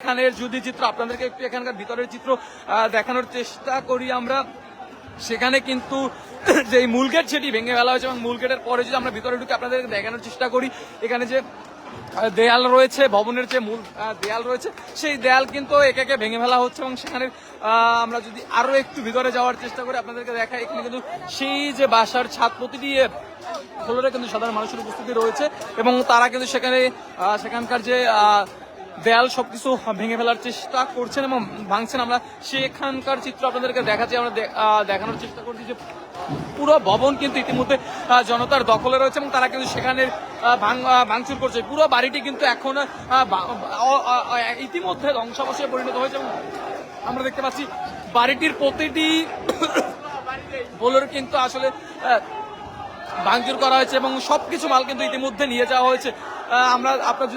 এখানের যদি চিত্র আপনাদেরকে একটু এখানকার ভিতরের চিত্র দেখানোর চেষ্টা করি আমরা, সেখানে কিন্তু যে মূল গেট সেটি ভেঙে ফেলা হয়েছে এবং মূল গেটের পরে যদি আমরা ভিতরে ঢুকে আপনাদেরকে দেখানোর চেষ্টা করি, এখানে যে দেয়াল রয়েছে, ভবনের যে মূল দেয়াল রয়েছে সেই দেয়াল কিন্তু একে একে ভেঙে ফেলা হচ্ছে এবং সেখানে আমরা যদি আরো একটু ভিতরে যাওয়ার চেষ্টা করি আপনাদেরকে দেখাই, এখানে কিন্তু সেই যে বাসার ছাদ প্রতিটি ফ্লোরে কিন্তু সাধারণ মানুষের উপস্থিতি রয়েছে এবং তারা কিন্তু সেখানকার যে দেয়াল সবকিছু ভেঙে ফেলার চেষ্টা করছেন এবং ভাঙছেন। আমরা সেখানকার চিত্র আপনাদেরকে দেখাচ্ছি, আমরা দেখানোর চেষ্টা করছি যে পুরো ভবন কিন্তু ইতিমধ্যে জনতার দখলে রয়েছে এবং তারা কিন্তু সেখানে ভাঙচুর করছে। পুরো বাড়িটি কিন্তু এখন ইতিমধ্যে ধ্বংসাবশেষে পরিণত হয়েছে এবং আমরা দেখতে পাচ্ছি বাড়িটির প্রতিটি ফ্লোর কিন্তু আসলে ভাঙচুর করা হয়েছে এবং সবকিছু মাল কিন্তু ইতিমধ্যে নিয়ে যাওয়া হয়েছে।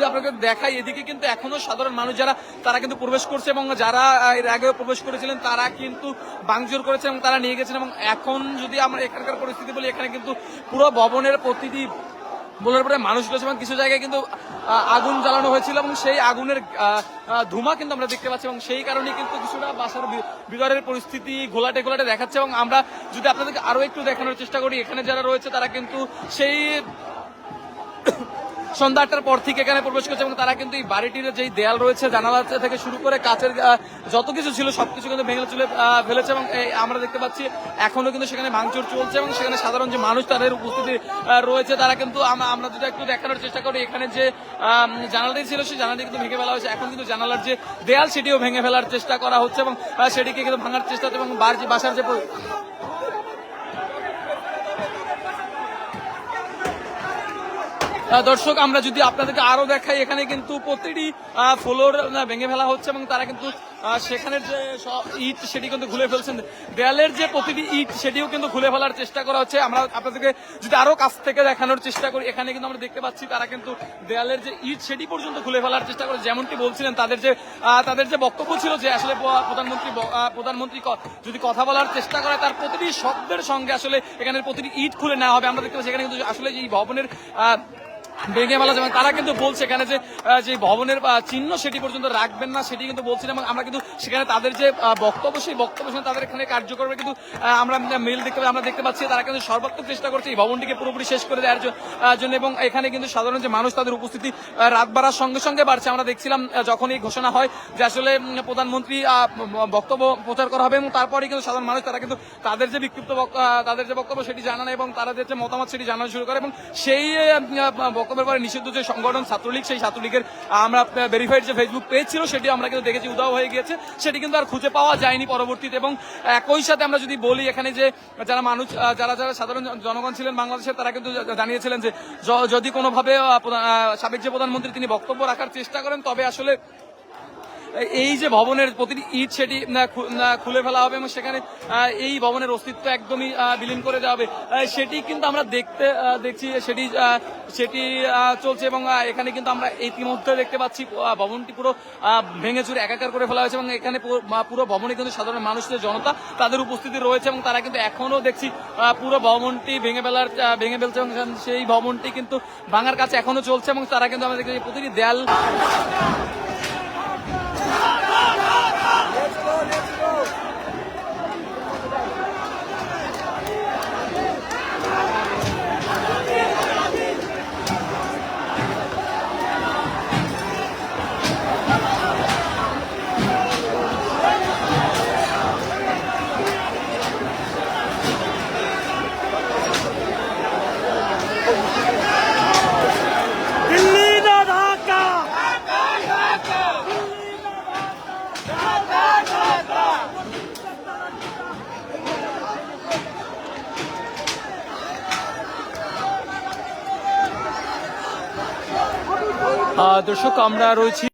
আপনাকে দেখাই, এদিকে কিন্তু এখনো সাধারণ মানুষ যারা তারা কিন্তু প্রবেশ করছে এবং যারা এর আগেও প্রবেশ করেছিলেন তারা কিন্তু ভাঙচুর করেছে এবং তারা নিয়ে গেছেন। এবং এখন যদি আমরা এখানকার পরিস্থিতি বলি, এখানে কিন্তু পুরো ভবনের প্রতিটি বলার পরে মানুষ রয়েছে এবং কিছু জায়গায় কিন্তু আগুন জ্বালানো হয়েছিল এবং সেই আগুনের ধোঁয়া কিন্তু আমরা দেখতে পাচ্ছি এবং সেই কারণে কিন্তু কিছুটা বাসার ভিতরের পরিস্থিতি ঘোলাটে ঘোলাটে দেখাচ্ছে। এবং আমরা যদি আপনাদেরকে আরো একটু দেখানোর চেষ্টা করি, এখানে যারা রয়েছে তারা কিন্তু সেই সন্ধ্যা 8টার পর থেকে এখানে প্রবেশ করছে এবং তারা কিন্তু এই বাড়িটির যেই দেয়াল রয়েছে, জানালা থেকে শুরু করে কাচের যত কিছু ছিল সবকিছু কিন্তু ভেঙে চলে ফেলেছে এবং আমরা দেখতে পাচ্ছি এখনো কিন্তু সেখানে ভাঙচুর চলছে এবং সেখানে সাধারণ যে মানুষ তাদের উপস্থিতি রয়েছে তারা কিন্তু আমরা যদি একটু দেখানোর চেষ্টা করি, এখানে যে জানালাটি ছিল সেই জানালাটি কিন্তু ভেঙে ফেলা হয়েছে। এখন কিন্তু জানালার যে দেয়াল সেটিও ভেঙে ফেলার চেষ্টা করা হচ্ছে এবং সেটিকে কিন্তু ভাঙার চেষ্টা হচ্ছে এবং বাসার যে দর্শক আমরা যদি আপনাদেরকে আরো দেখাই, এখানে কিন্তু প্রতিটি ফ্লোর ভেঙে ফেলা হচ্ছে এবং তারা কিন্তু সেখানের যে ইট সেটি কিন্তু খুলে ফেলছেন। দেয়ালের যে প্রতিটি ইট সেটিও কিন্তু খুলে ফেলার চেষ্টা করা হচ্ছে। আমরা আপনাদেরকে যদি আরো কাছ থেকে দেখানোর চেষ্টা করি, এখানে কিন্তু আমরা দেখতে পাচ্ছি তারা কিন্তু দেয়ালের যে ইট সেটি পর্যন্ত খুলে ফেলার চেষ্টা করে। যেমনটি বলছিলেন তাদের যে বক্তব্য ছিল যে আসলে প্রধানমন্ত্রী যদি কথা বলার চেষ্টা করে তার প্রতিটি শব্দের সঙ্গে আসলে এখানের প্রতিটি ইট খুলে নেওয়া হবে। আমরা দেখতে পাচ্ছি এখানে কিন্তু আসলে এই ভবনের ভেঙে ফেলা যাবে, তারা কিন্তু বলছে এখানে যে ভবনের চিহ্ন সেটি পর্যন্ত রাখবেন না সেটি কিন্তু বলছেন এবং আমরা কিন্তু সেখানে তাদের যে বক্তব্য সেই বক্তব্য শুনে তাদের এখানে কার্যক্রমে কিন্তু আমরা আমরা দেখতে পাচ্ছি তারা কিন্তু সর্বাত্মক চেষ্টা করছে এই ভবনটিকে পুরোপুরি শেষ করে দেওয়ার জন্য এবং এখানে কিন্তু সাধারণ যে মানুষ তাদের উপস্থিতি রাত বাড়ার সঙ্গে সঙ্গে বাড়ছে। আমরা দেখছিলাম যখন এই ঘোষণা হয় যে আসলে প্রধানমন্ত্রী বক্তব্য প্রচার করা হবে এবং তারপরে কিন্তু সাধারণ মানুষ তারা কিন্তু তাদের যে বিক্ষিপ্ত তাদের যে বক্তব্য সেটি জানানো এবং তাদের যে মতামত সেটি জানানো শুরু করে এবং সেই বক্তব্যের পরে নিষিদ্ধ যে সংগঠন ছাত্রলীগ, সেই ছাত্রলীগের আমরা ভেরিফাইড যে ফেসবুক পেজ ছিল সেটি আমরা কিন্তু দেখেছি উধাও হয়ে গিয়েছে, সেটি কিন্তু আর খুঁজে পাওয়া যায়নি পরবর্তীতে। এবং একই সাথে আমরা যদি বলি, এখানে যে যারা সাধারণ জনগণ ছিলেন বাংলাদেশের তারা কিন্তু জানিয়েছিলেন যে যদি কোনোভাবে সাবেক যে প্রধানমন্ত্রী তিনি বক্তব্য রাখার চেষ্টা করেন তবে আসলে এই যে ভবনের প্রতিটি ইট সেটি খুলে ফেলা হবে এবং সেখানে এই ভবনের অস্তিত্ব একদমই বিলীন করে দেওয়া হবে। সেটি কিন্তু আমরা দেখছি সেটি চলছে এবং এখানে কিন্তু আমরা ইতিমধ্যে দেখতে পাচ্ছি ভবনটি পুরো ভেঙে চুরে একাকার করে ফেলা হয়েছে এবং এখানে পুরো ভবনে কিন্তু সাধারণ মানুষের জনতা তাদের উপস্থিতি রয়েছে এবং তারা কিন্তু এখনো দেখছি পুরো ভবনটি ভেঙে ফেলছে এবং সেই ভবনটি কিন্তু ভাঙার কাছে এখনো চলছে এবং তারা কিন্তু আমরা দেখছি প্রতিটি দেয়াল দর্শক আমরা রয়েছি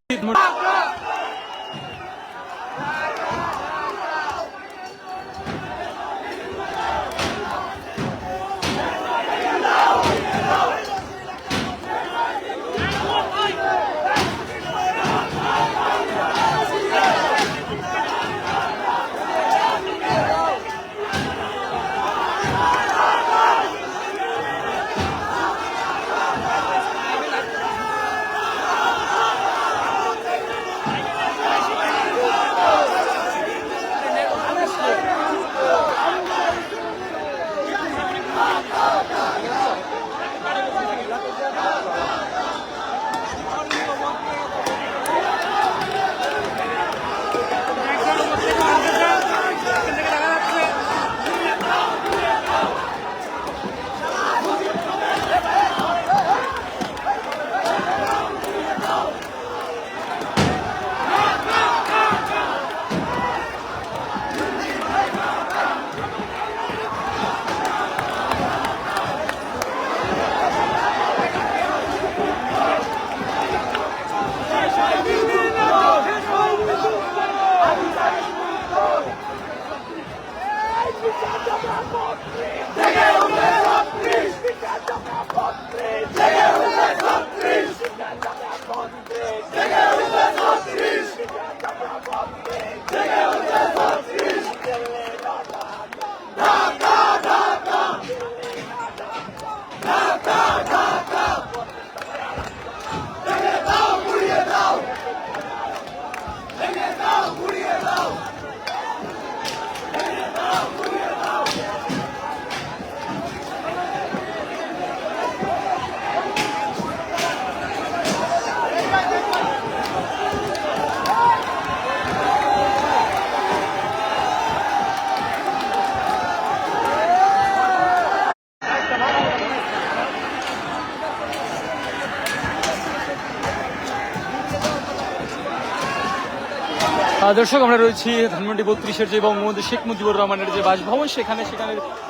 দর্শক, আমরা রয়েছি ধানমন্ডি 32-এর যে বঙ্গবন্ধু শেখ মুজিবুর রহমানের যে বাসভবন, সেখানের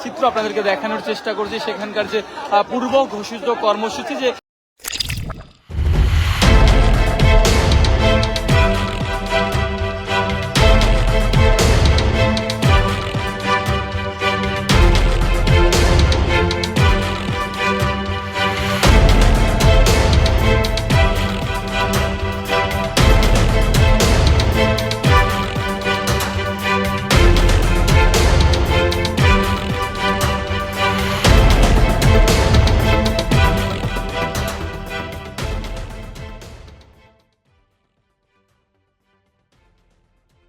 চিত্র আপনাদেরকে দেখানোর চেষ্টা করছি। সেখানকার যে পূর্ব ঘোষিত কর্মসূচি, যে